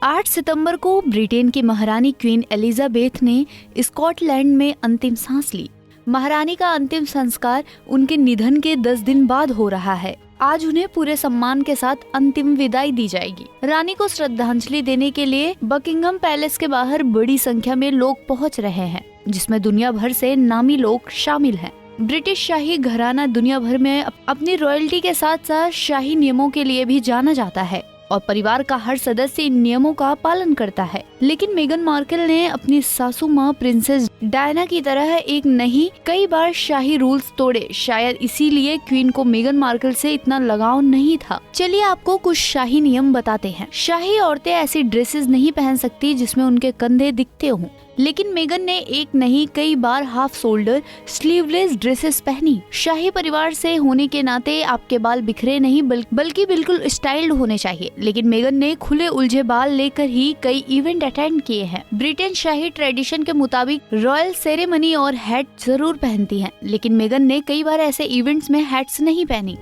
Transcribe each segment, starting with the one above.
8 सितंबर को ब्रिटेन की महारानी क्वीन एलिजाबेथ ने स्कॉटलैंड में अंतिम सांस ली। महारानी का अंतिम संस्कार उनके निधन के 10 दिन बाद हो रहा है। आज उन्हें पूरे सम्मान के साथ अंतिम विदाई दी जाएगी। रानी को श्रद्धांजलि देने के लिए बकिंघम पैलेस के बाहर बड़ी संख्या में लोग पहुंच रहे हैं, जिसमें दुनिया भर से नामी लोग शामिल हैं। ब्रिटिश शाही घराना दुनिया भर में अपनी रॉयल्टी के साथ साथ शाही नियमों के लिए भी जाना जाता है और परिवार का हर सदस्य इन नियमों का पालन करता है। लेकिन मेगन मार्कल ने अपनी सासू माँ प्रिंसेस डायना की तरह एक नहीं कई बार शाही रूल्स तोड़े। शायद इसीलिए क्वीन को मेगन मार्कल से इतना लगाव नहीं था। चलिए आपको कुछ शाही नियम बताते हैं। शाही औरतें ऐसी ड्रेसेस नहीं पहन सकती जिसमें उनके कंधे दिखते हों, लेकिन मेगन ने एक नहीं कई बार हाफ शोल्डर स्लीवलेस ड्रेसेस पहनी। शाही परिवार से होने के नाते आपके बाल बिखरे नहीं बल्कि बिल्कुल स्टाइल्ड होने चाहिए। लेकिन मेगन ने खुले उलझे बाल लेकर ही कई इवेंट अटेंड किए हैं। ब्रिटेन शाही ट्रेडिशन के मुताबिक रॉयल सेरेमनी और हैट जरूर पहनती हैं, लेकिन मेगन ने कई बार ऐसे इवेंट्स में हैट्स नहीं पहनी।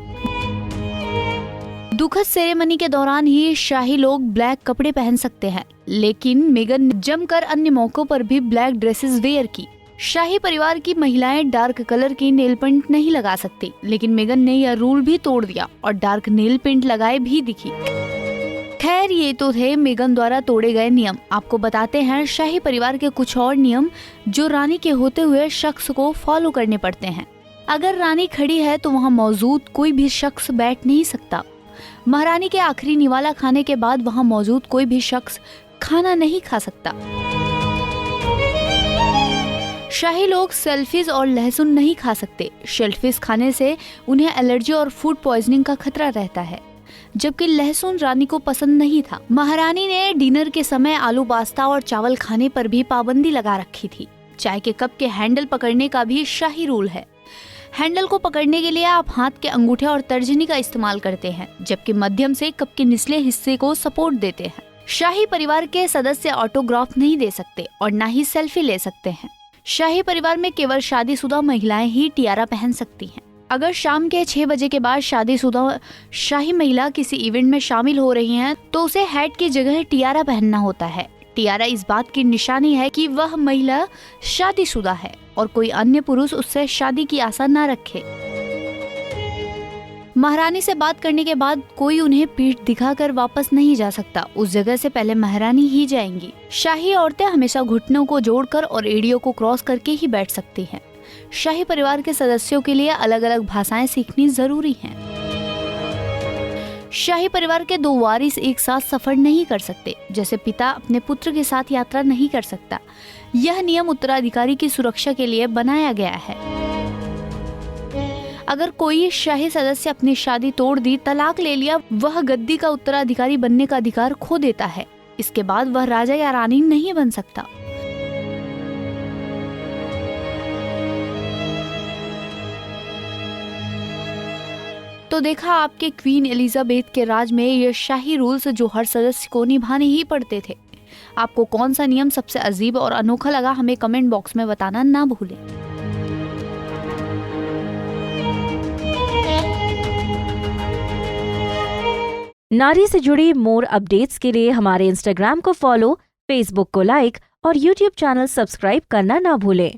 दुखद सेरेमनी के दौरान ही शाही लोग ब्लैक कपड़े पहन सकते हैं, लेकिन मेगन ने जमकर अन्य मौकों पर भी ब्लैक ड्रेसेस वेयर की। शाही परिवार की महिलाएं डार्क कलर की नेल पेंट नहीं लगा सकती, लेकिन मेगन ने यह रूल भी तोड़ दिया और डार्क नेल पेंट लगाए भी दिखी। खैर, ये तो थे मेगन द्वारा तोड़े गए नियम। आपको बताते हैं शाही परिवार के कुछ और नियम जो रानी के होते हुए शख्स को फॉलो करने पड़ते हैं। अगर रानी खड़ी है तो वहाँ मौजूद कोई भी शख्स बैठ नहीं सकता। महारानी के आखिरी निवाला खाने के बाद वहाँ मौजूद कोई भी शख्स खाना नहीं खा सकता। शाही लोग सेल्फिश और लहसुन नहीं खा सकते। शेलफिश खाने से उन्हें एलर्जी और फूड पॉइजनिंग का खतरा रहता है, जबकि लहसुन रानी को पसंद नहीं था। महारानी ने डिनर के समय आलू पास्ता और चावल खाने पर भी पाबंदी लगा रखी थी। चाय के कप के हैंडल पकड़ने का भी शाही रूल है। हैंडल को पकड़ने के लिए आप हाथ के अंगूठे और तर्जनी का इस्तेमाल करते हैं, जबकि मध्यम से कप के निचले हिस्से को सपोर्ट देते हैं। शाही परिवार के सदस्य ऑटोग्राफ नहीं दे सकते और न ही सेल्फी ले सकते हैं। शाही परिवार में केवल शादीशुदा महिलाएं ही टियारा पहन सकती हैं। अगर शाम के 6 बजे के बाद शादीशुदा शाही महिला किसी इवेंट में शामिल हो रही हैं, तो उसे हैट की जगह टियारा पहनना होता है। टियारा इस बात की निशानी है कि वह महिला शादीशुदा है और कोई अन्य पुरुष उससे शादी की आशा न रखे। महारानी से बात करने के बाद कोई उन्हें पीठ दिखाकर वापस नहीं जा सकता। उस जगह से पहले महारानी ही जाएंगी। शाही औरतें हमेशा घुटनों को जोड़कर और एड़ियों को क्रॉस करके ही बैठ सकती हैं। शाही परिवार के सदस्यों के लिए अलग अलग भाषाएं सीखनी जरूरी हैं। शाही परिवार के 2 वारिस एक साथ सफर नहीं कर सकते, जैसे पिता अपने पुत्र के साथ यात्रा नहीं कर सकता। यह नियम उत्तराधिकारी की सुरक्षा के लिए बनाया गया है। अगर कोई शाही सदस्य अपनी शादी तोड़ दी, तलाक ले लिया, वह गद्दी का उत्तराधिकारी बनने का अधिकार खो देता है। इसके बाद वह राजा या रानी नहीं बन सकता। तो देखा आपके क्वीन एलिजाबेथ के राज में ये शाही रूल्स जो हर सदस्य को निभाने ही पड़ते थे। आपको कौन सा नियम सबसे अजीब और अनोखा लगा, हमें कमेंट बॉक्स में बताना ना भूलें। नारी से जुड़ी मोर अपडेट्स के लिए हमारे इंस्टाग्राम को फॉलो, फेसबुक को लाइक और यूट्यूब चैनल सब्सक्राइब करना ना भूलें।